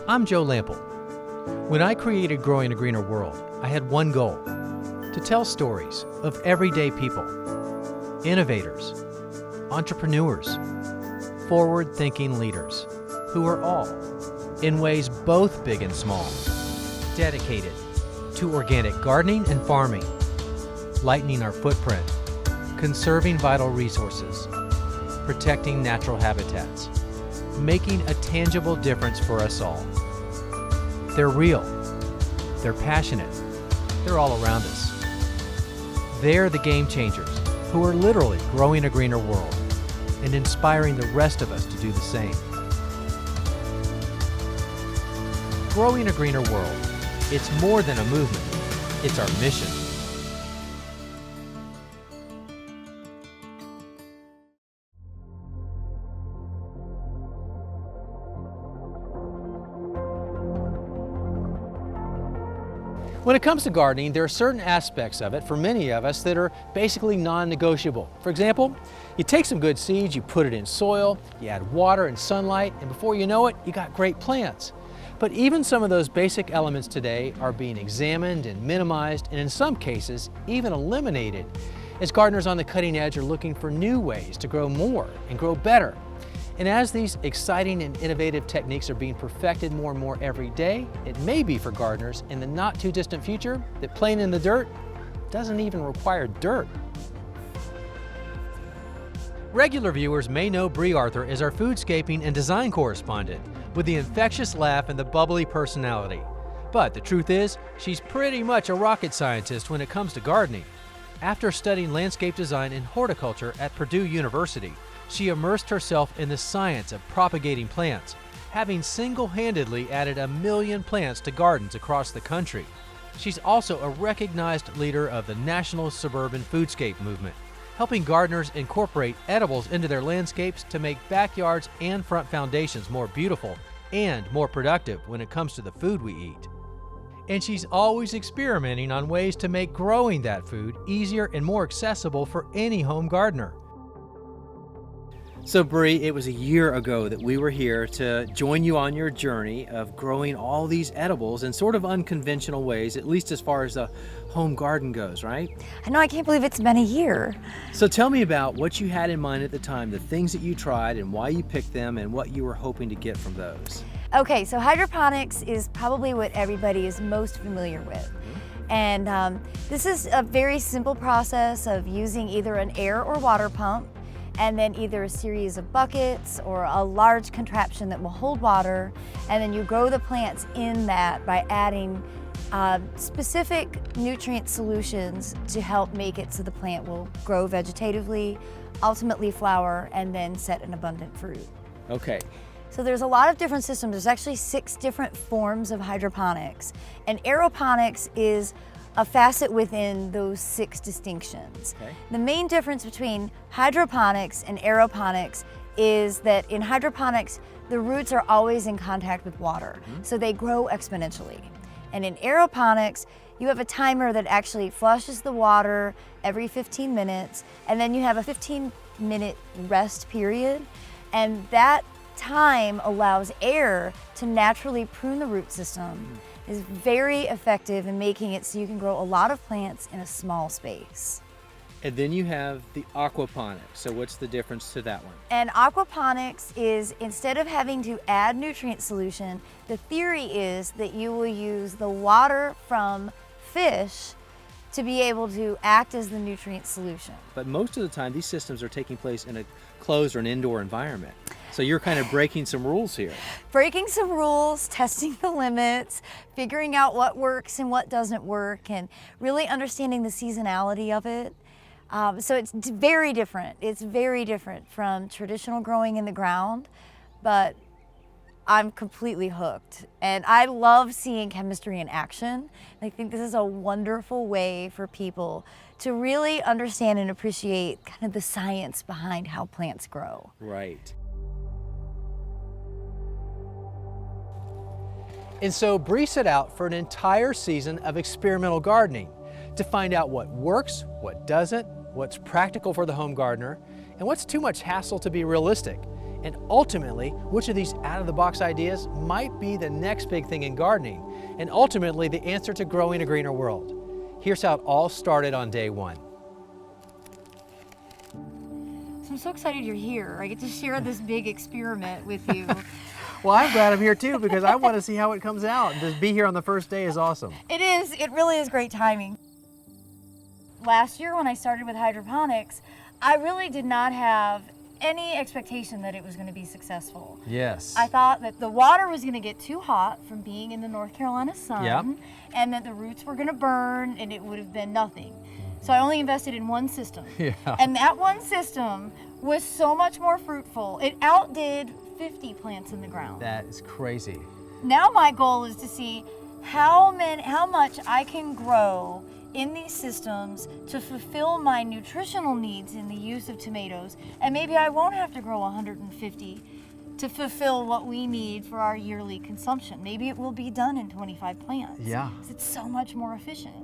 I'm Joe Lample. When I created Growing a Greener World, I had one goal: to tell stories of everyday people, innovators, entrepreneurs, forward-thinking leaders who are all, in ways both big and small, dedicated to organic gardening and farming, lightening our footprint, conserving vital resources, protecting natural habitats, making a tangible difference for us all. They're real, they're passionate, they're all around us. They're the game changers who are literally growing a greener world and inspiring the rest of us to do the same. Growing a Greener World, it's more than a movement, it's our mission. When it comes to gardening, there are certain aspects of it, for many of us, that are basically non-negotiable. For example, you take some good seeds, you put it in soil, you add water and sunlight, and before you know it, you got great plants. But even some of those basic elements today are being examined and minimized, and in some cases, even eliminated, as gardeners on the cutting edge are looking for new ways to grow more and grow better. And as these exciting and innovative techniques are being perfected more and more every day, it may be for gardeners in the not too distant future that playing in the dirt doesn't even require dirt. Regular viewers may know Bree Arthur as our foodscaping and design correspondent with the infectious laugh and the bubbly personality. But the truth is, she's pretty much a rocket scientist when it comes to gardening. After studying landscape design and horticulture at Purdue University, she immersed herself in the science of propagating plants, having single-handedly added 1 million plants to gardens across the country. She's also a recognized leader of the National Suburban Foodscape Movement, helping gardeners incorporate edibles into their landscapes to make backyards and front foundations more beautiful and more productive when it comes to the food we eat. And she's always experimenting on ways to make growing that food easier and more accessible for any home gardener. So Bree, it was a year ago that we were here to join you on your journey of growing all these edibles in sort of unconventional ways, at least as far as the home garden goes, right? I know, I can't believe it's been a year. So tell me about what you had in mind at the time, the things that you tried and why you picked them and what you were hoping to get from those. Okay, so hydroponics is probably what everybody is most familiar with. And this is a very simple process of using either an air or water pump, and then either a series of buckets or a large contraption that will hold water, and then you grow the plants in that by adding specific nutrient solutions to help make it so the plant will grow vegetatively, ultimately flower, and then set an abundant fruit. Okay. So there's a lot of different systems. There's actually 6 different forms of hydroponics, and aeroponics is a facet within those 6 distinctions. Okay. The main difference between hydroponics and aeroponics is that in hydroponics, the roots are always in contact with water, so they grow exponentially. And in aeroponics, you have a timer that actually flushes the water every 15 minutes, and then you have a 15-minute rest period, and that time allows air to naturally prune the root system. Is very effective in making it so you can grow a lot of plants in a small space. And then you have the aquaponics. So what's the difference to that one? And aquaponics is, instead of having to add nutrient solution, the theory is that you will use the water from fish to be able to act as the nutrient solution. But most of the time, these systems are taking place in a closed or an indoor environment. So you're kind of breaking some rules here. Breaking some rules, testing the limits, figuring out what works and what doesn't work, and really understanding the seasonality of it. So it's very different. It's very different from traditional growing in the ground, but I'm completely hooked. And I love seeing chemistry in action. I think this is a wonderful way for people to really understand and appreciate kind of the science behind how plants grow. Right. And so Bree set out for an entire season of experimental gardening to find out what works, what doesn't, what's practical for the home gardener, and what's too much hassle to be realistic. And ultimately, which of these out-of-the-box ideas might be the next big thing in gardening, and ultimately the answer to growing a greener world? Here's how it all started on day one. So I'm so excited you're here. I get to share this big experiment with you. Well, I'm glad I'm here too, because I want to see how it comes out. And to be here on the first day is awesome. It is. It really is great timing. Last year when I started with hydroponics, I really did not have any expectation that it was going to be successful. Yes. I thought that the water was going to get too hot from being in the North Carolina sun, Yep. and that the roots were going to burn and it would have been nothing. So I only invested in one system. Yeah. And that one system was so much more fruitful. It outdid 50 plants in the ground. That is crazy. Now my goal is to see how much I can grow in these systems to fulfill my nutritional needs in the use of tomatoes. And maybe I won't have to grow 150 to fulfill what we need for our yearly consumption. Maybe it will be done in 25 plants. Yeah. 'Cause it's so much more efficient.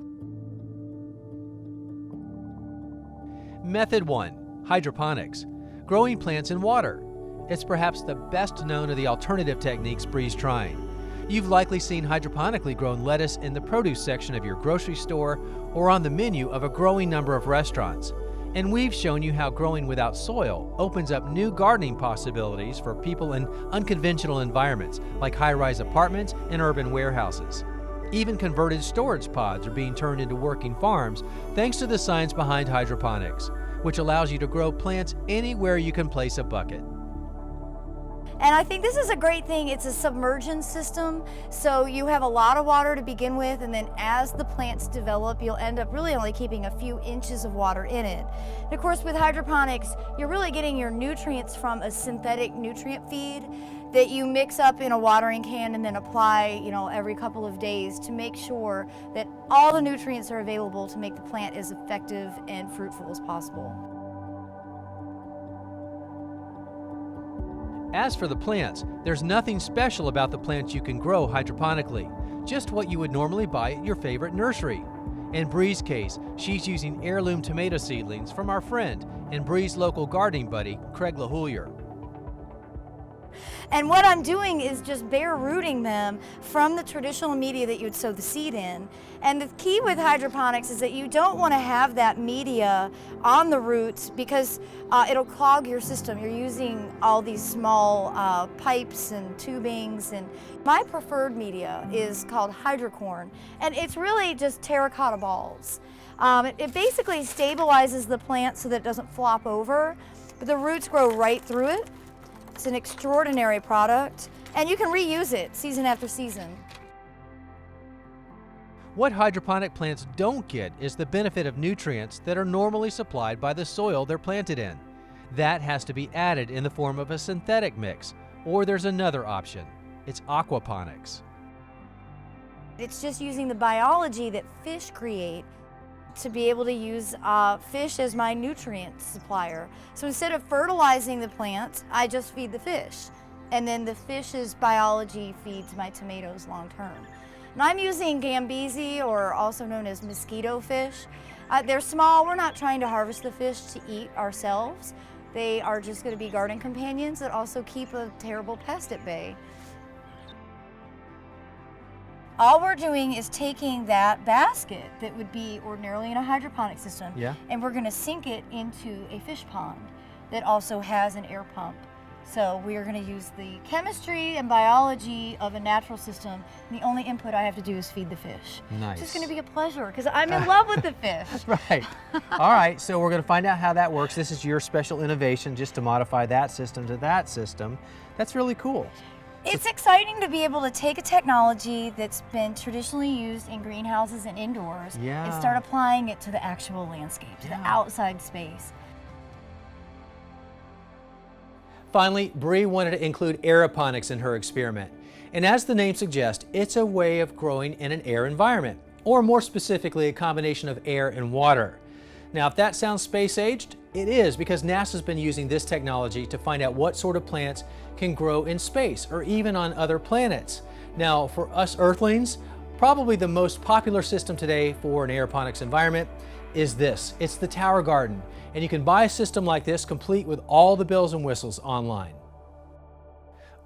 Method 1, hydroponics, growing plants in water. It's perhaps the best known of the alternative techniques Bree's trying. You've likely seen hydroponically grown lettuce in the produce section of your grocery store or on the menu of a growing number of restaurants. And we've shown you how growing without soil opens up new gardening possibilities for people in unconventional environments like high-rise apartments and urban warehouses. Even converted storage pods are being turned into working farms thanks to the science behind hydroponics, which allows you to grow plants anywhere you can place a bucket. And I think this is a great thing. It's a submersion system, so you have a lot of water to begin with, and then as the plants develop, you'll end up really only keeping a few inches of water in it. And of course, with hydroponics, you're really getting your nutrients from a synthetic nutrient feed that you mix up in a watering can and then apply, every couple of days to make sure that all the nutrients are available to make the plant as effective and fruitful as possible. As for the plants, there's nothing special about the plants you can grow hydroponically, just what you would normally buy at your favorite nursery. In Bree's case, she's using heirloom tomato seedlings from our friend and Bree's local gardening buddy, Craig LaHoulier. And what I'm doing is just bare rooting them from the traditional media that you would sow the seed in. And the key with hydroponics is that you don't want to have that media on the roots because it'll clog your system. You're using all these small pipes and tubings. And my preferred media is called hydrocorn. And it's really just terracotta balls. It basically stabilizes the plant so that it doesn't flop over, but the roots grow right through it. It's an extraordinary product, and you can reuse it season after season. What hydroponic plants don't get is the benefit of nutrients that are normally supplied by the soil they're planted in. That has to be added in the form of a synthetic mix, or there's another option. It's aquaponics. It's just using the biology that fish create to be able to use fish as my nutrient supplier. So instead of fertilizing the plants, I just feed the fish. And then the fish's biology feeds my tomatoes long term. And I'm using Gambesi, or also known as mosquito fish. They're small. We're not trying to harvest the fish to eat ourselves. They are just going to be garden companions that also keep a terrible pest at bay. All we're doing is taking that basket that would be ordinarily in a hydroponic system, and we're going to sink it into a fish pond that also has an air pump. So we are going to use the chemistry and biology of a natural system, and the only input I have to do is feed the fish. Nice. It's just going to be a pleasure because I'm in love with the fish. Right. All right, so we're going to find out how that works. This is your special innovation just to modify that system to that system. That's really cool. It's exciting to be able to take a technology that's been traditionally used in greenhouses and indoors and start applying it to the actual landscape, to the outside space. Finally, Bree wanted to include aeroponics in her experiment. And as the name suggests, it's a way of growing in an air environment, or more specifically, a combination of air and water. Now, if that sounds space-aged, it is, because NASA's been using this technology to find out what sort of plants can grow in space or even on other planets. Now, for us Earthlings, probably the most popular system today for an aeroponics environment is this. It's the Tower Garden, and you can buy a system like this complete with all the bells and whistles online.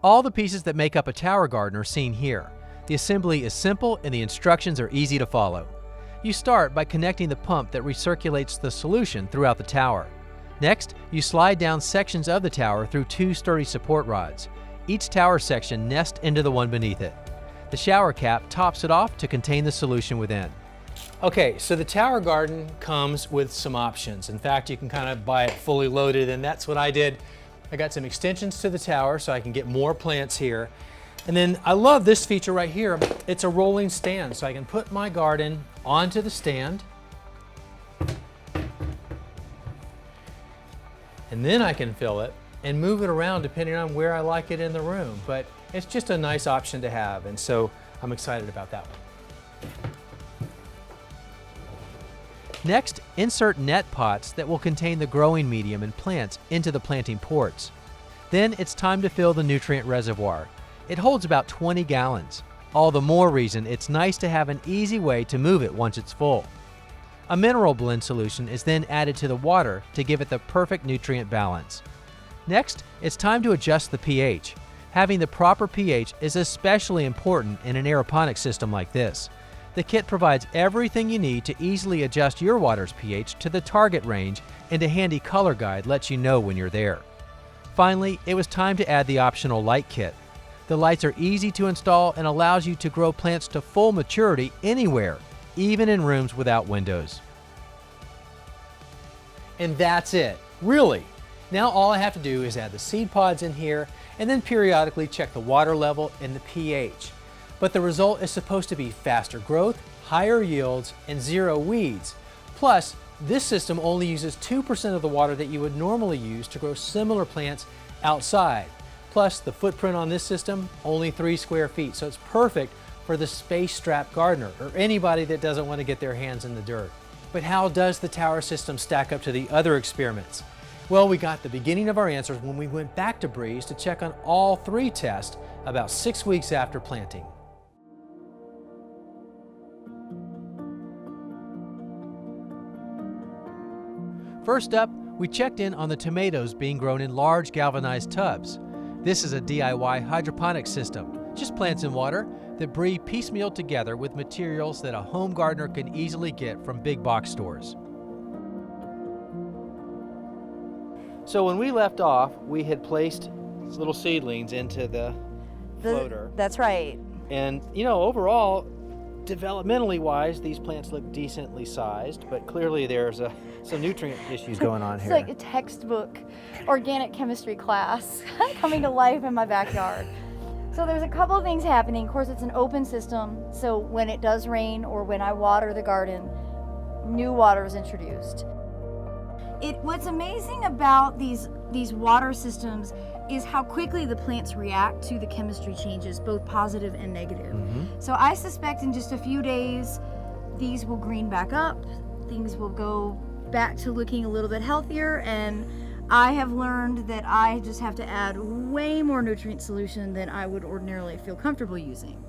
All the pieces that make up a tower garden are seen here. The assembly is simple and the instructions are easy to follow. You start by connecting the pump that recirculates the solution throughout the tower. Next, you slide down sections of the tower through 2 sturdy support rods. Each tower section nests into the one beneath it. The shower cap tops it off to contain the solution within. Okay, so the tower garden comes with some options. In fact, you can kind of buy it fully loaded, and that's what I did. I got some extensions to the tower so I can get more plants here. And then I love this feature right here. It's a rolling stand, so I can put my garden onto the stand. And then I can fill it and move it around depending on where I like it in the room. But it's just a nice option to have, and so I'm excited about that one. Next, insert net pots that will contain the growing medium and plants into the planting ports. Then it's time to fill the nutrient reservoir. It holds about 20 gallons. All the more reason it's nice to have an easy way to move it once it's full. A mineral blend solution is then added to the water to give it the perfect nutrient balance. Next, it's time to adjust the pH. Having the proper pH is especially important in an aeroponic system like this. The kit provides everything you need to easily adjust your water's pH to the target range, and a handy color guide lets you know when you're there. Finally, it was time to add the optional light kit. The lights are easy to install and allows you to grow plants to full maturity anywhere, even in rooms without windows. And that's it, really. Now all I have to do is add the seed pods in here and then periodically check the water level and the pH. But the result is supposed to be faster growth, higher yields, and 0 weeds. Plus, this system only uses 2% of the water that you would normally use to grow similar plants outside. Plus, the footprint on this system, only 3 square feet, so it's perfect for the space-strapped gardener or anybody that doesn't want to get their hands in the dirt. But how does the tower system stack up to the other experiments? Well, we got the beginning of our answers when we went back to Breeze to check on all 3 tests about 6 weeks after planting. First up, we checked in on the tomatoes being grown in large galvanized tubs. This is a DIY hydroponic system, just plants and water that Bree piecemealed together with materials that a home gardener can easily get from big box stores. So when we left off, we had placed little seedlings into the floater. That's right. And overall, developmentally wise, these plants look decently sized, but clearly there's some nutrient issues going on here. It's like a textbook organic chemistry class coming to life in my backyard. So there's a couple of things happening. Of course, it's an open system, so when it does rain or when I water the garden, new water is introduced. What's amazing about these water systems is how quickly the plants react to the chemistry changes, both positive and negative. So I suspect in just a few days, these will green back up, things will go back to looking a little bit healthier, and I have learned that I just have to add way more nutrient solution than I would ordinarily feel comfortable using.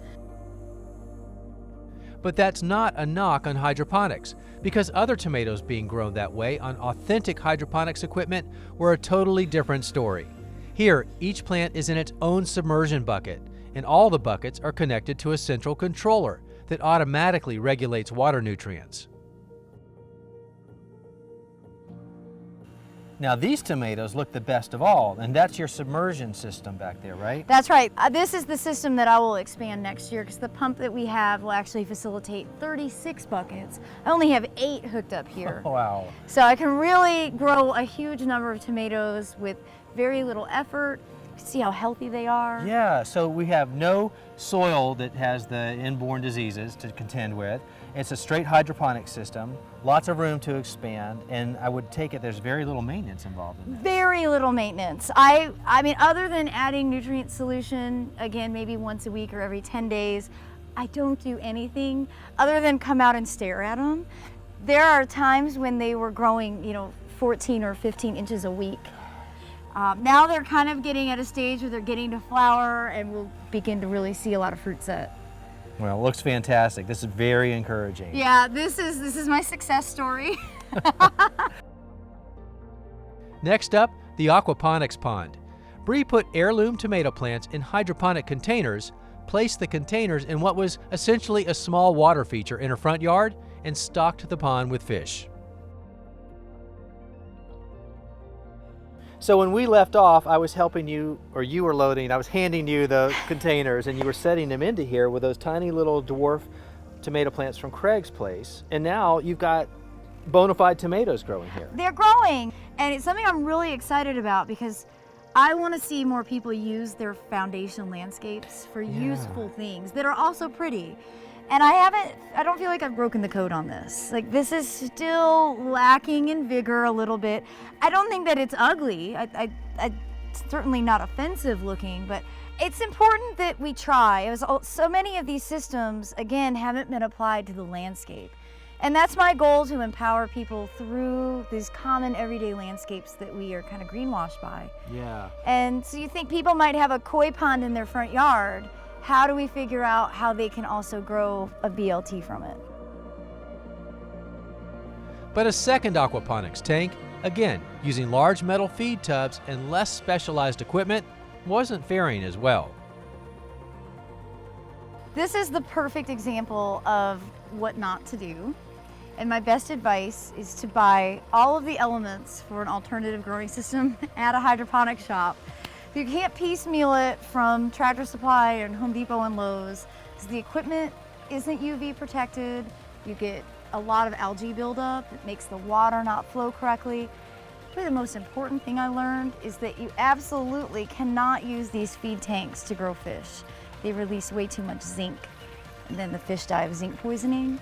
But that's not a knock on hydroponics, because other tomatoes being grown that way on authentic hydroponics equipment were a totally different story. Here, each plant is in its own submersion bucket, and all the buckets are connected to a central controller that automatically regulates water nutrients. Now these tomatoes look the best of all, and that's your submersion system back there, right? That's right. This is the system that I will expand next year because the pump that we have will actually facilitate 36 buckets. I only have 8 hooked up here. Wow. So I can really grow a huge number of tomatoes with very little effort. See how healthy they are? Yeah, so we have no soil that has the inborn diseases to contend with. It's a straight hydroponic system, lots of room to expand, and I would take it there's very little maintenance involved in that. Very little maintenance. I mean, other than adding nutrient solution, again, maybe once a week or every 10 days, I don't do anything other than come out and stare at them. There are times when they were growing, 14 or 15 inches a week. Now they're kind of getting at a stage where they're getting to flower, and we'll begin to really see a lot of fruit set. Well, it looks fantastic. This is very encouraging. Yeah, this is my success story. Next up, the aquaponics pond. Bree put heirloom tomato plants in hydroponic containers, placed the containers in what was essentially a small water feature in her front yard, and stocked the pond with fish. So when we left off, I was helping you, or you were loading, I was handing you the containers, and you were setting them into here with those tiny little dwarf tomato plants from Craig's place. And now you've got bona fide tomatoes growing here. They're growing, and it's something I'm really excited about because I want to see more people use their foundation landscapes for useful things that are also pretty. And I don't feel like I've broken the code on this. Like, this is still lacking in vigor a little bit. I don't think that it's ugly. It's certainly not offensive looking, but it's important that we try. So many of these systems, again, haven't been applied to the landscape. And that's my goal, to empower people through these common everyday landscapes that we are kind of greenwashed by. Yeah. And so you think people might have a koi pond in their front yard. How do we figure out how they can also grow a BLT from it? But a second aquaponics tank, again using large metal feed tubs and less specialized equipment, wasn't faring as well. This is the perfect example of what not to do. And my best advice is to buy all of the elements for an alternative growing system at a hydroponic shop. You can't piecemeal it from Tractor Supply and Home Depot and Lowe's, because the equipment isn't UV protected. You get a lot of algae buildup. It makes the water not flow correctly. Probably the most important thing I learned is that you absolutely cannot use these feed tanks to grow fish. They release way too much zinc, and then the fish die of zinc poisoning.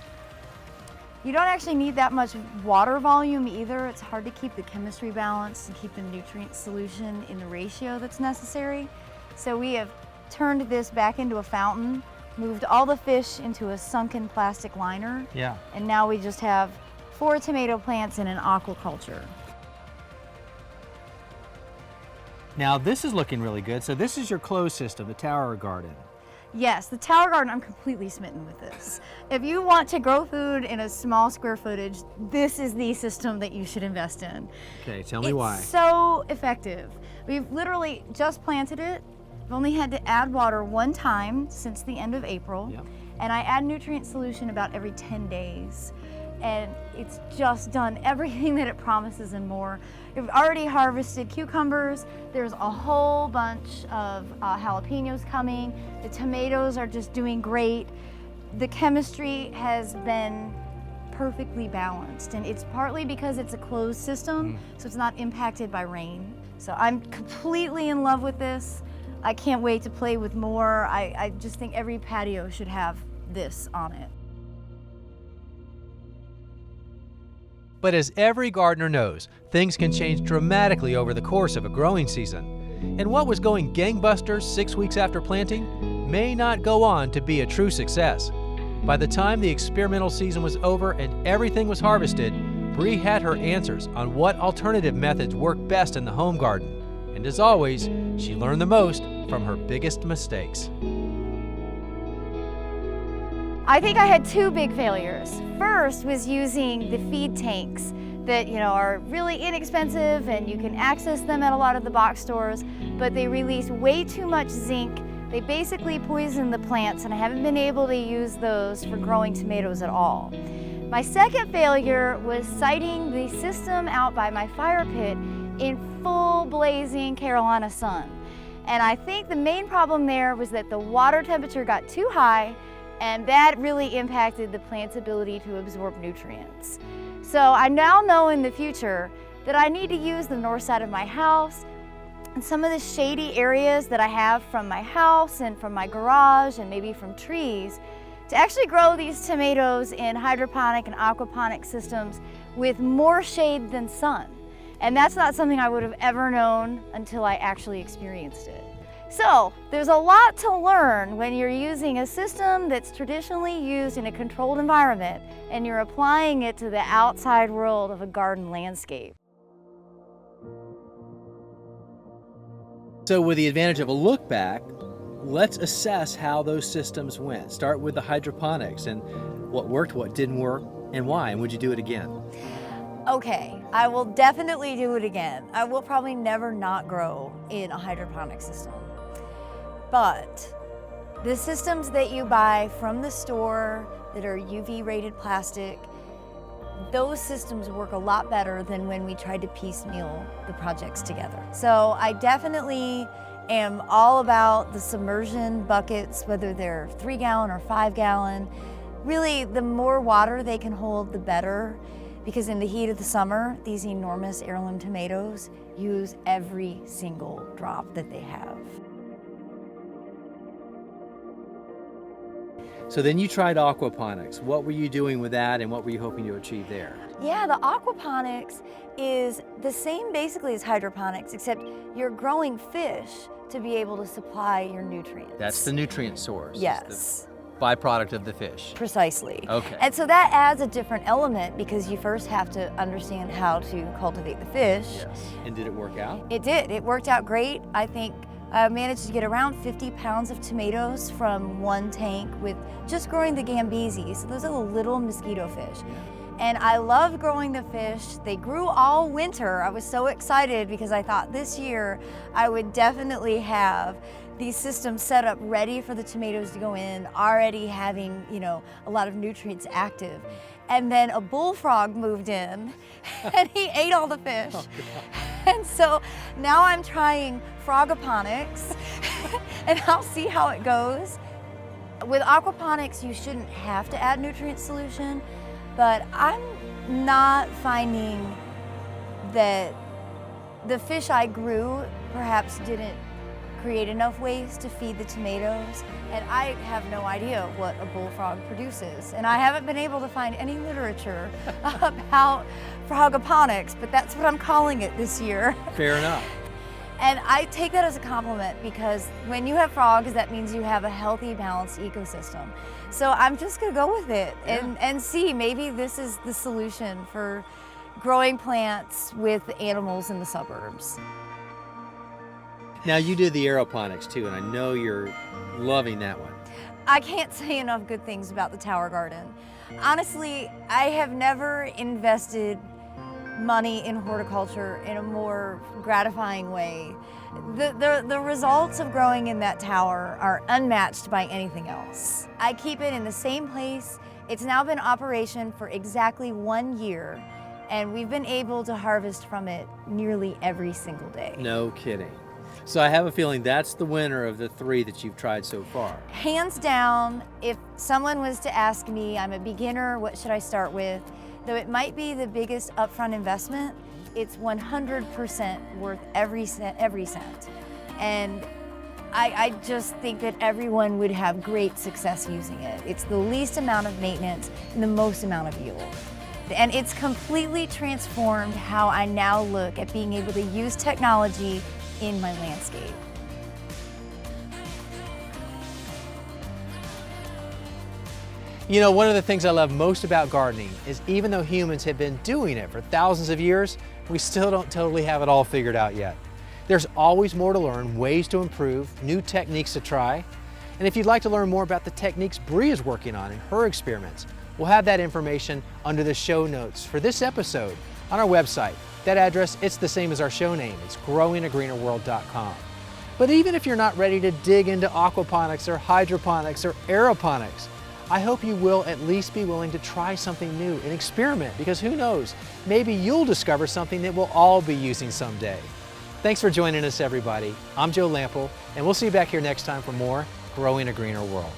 You don't actually need that much water volume either. It's hard to keep the chemistry balanced and keep the nutrient solution in the ratio that's necessary. So we have turned this back into a fountain, moved all the fish into a sunken plastic liner. Yeah. And now we just have 4 tomato plants in an aquaculture. Now this is looking really good. So this is your closed system, the tower garden. Yes, the tower garden, I'm completely smitten with this. If you want to grow food in a small square footage, this is the system that you should invest in. Okay, tell me why. It's so effective. We've literally just planted it. We've only had to add water 1 time since the end of April. Yep. And I add nutrient solution about every 10 days. And it's just done everything that it promises and more. We've already harvested cucumbers. There's a whole bunch of jalapenos coming. The tomatoes are just doing great. The chemistry has been perfectly balanced, and it's partly because it's a closed system, so it's not impacted by rain. So I'm completely in love with this. I can't wait to play with more. I just think every patio should have this on it. But as every gardener knows, things can change dramatically over the course of a growing season. And what was going gangbusters 6 weeks after planting may not go on to be a true success. By the time the experimental season was over and everything was harvested, Bree had her answers on what alternative methods work best in the home garden. And as always, she learned the most from her biggest mistakes. I think I had 2 big failures. First was using the feed tanks that are really inexpensive and you can access them at a lot of the box stores, but they release way too much zinc. They basically poison the plants, and I haven't been able to use those for growing tomatoes at all. My second failure was siting the system out by my fire pit in full blazing Carolina sun. And I think the main problem there was that the water temperature got too high, and that really impacted the plant's ability to absorb nutrients. So I now know in the future that I need to use the north side of my house and some of the shady areas that I have from my house and from my garage and maybe from trees to actually grow these tomatoes in hydroponic and aquaponic systems with more shade than sun. And that's not something I would have ever known until I actually experienced it. So there's a lot to learn when you're using a system that's traditionally used in a controlled environment and you're applying it to the outside world of a garden landscape. So with the advantage of a look back, let's assess how those systems went. Start with the hydroponics and what worked, what didn't work, and why, and would you do it again? Okay, I will definitely do it again. I will probably never not grow in a hydroponic system. But the systems that you buy from the store that are UV rated plastic, those systems work a lot better than when we tried to piecemeal the projects together. So I definitely am all about the submersion buckets, whether they're 3-gallon or 5-gallon. Really, the more water they can hold, the better, because in the heat of the summer, these enormous heirloom tomatoes use every single drop that they have. So then you tried aquaponics. What were you doing with that, and what were you hoping to achieve there? Yeah, the aquaponics is the same basically as hydroponics, except you're growing fish to be able to supply your nutrients. That's the nutrient source. Yes. Byproduct of the fish. Precisely. Okay. And so that adds a different element because you first have to understand how to cultivate the fish. Yes. And did it work out? It did. It worked out great. I think I managed to get around 50 pounds of tomatoes from one tank with just growing the Gambesi. So those are the little mosquito fish. Yeah. And I loved growing the fish. They grew all winter. I was so excited because I thought this year I would definitely have these systems set up ready for the tomatoes to go in, already having, a lot of nutrients active. And then a bullfrog moved in and he ate all the fish. Oh, and so now I'm trying frogoponics and I'll see how it goes. With aquaponics, you shouldn't have to add nutrient solution, but I'm not finding that the fish I grew perhaps didn't create enough waste to feed the tomatoes, and I have no idea what a bullfrog produces. And I haven't been able to find any literature about frogoponics, but that's what I'm calling it this year. Fair enough. And I take that as a compliment because when you have frogs, that means you have a healthy, balanced ecosystem. So I'm just gonna go with it and see, maybe this is the solution for growing plants with animals in the suburbs. Now you did the aeroponics too, and I know you're loving that one. I can't say enough good things about the Tower Garden. Honestly, I have never invested money in horticulture in a more gratifying way. The results of growing in that tower are unmatched by anything else. I keep it in the same place. It's now been in operation for exactly 1 year, and we've been able to harvest from it nearly every single day. No kidding. So I have a feeling that's the winner of the 3 that you've tried so far. Hands down, if someone was to ask me, I'm a beginner, what should I start with? Though it might be the biggest upfront investment, it's 100% worth every cent. And I just think that everyone would have great success using it. It's the least amount of maintenance and the most amount of yield. And it's completely transformed how I now look at being able to use technology in my landscape. You know, one of the things I love most about gardening is even though humans have been doing it for thousands of years, we still don't totally have it all figured out yet. There's always more to learn, ways to improve, new techniques to try. And if you'd like to learn more about the techniques Bree is working on in her experiments, we'll have that information under the show notes for this episode on our website. That address, it's the same as our show name. It's growingagreenerworld.com. But even if you're not ready to dig into aquaponics or hydroponics or aeroponics, I hope you will at least be willing to try something new and experiment, because who knows, maybe you'll discover something that we'll all be using someday. Thanks for joining us, everybody. I'm Joe Lample, and we'll see you back here next time for more Growing a Greener World.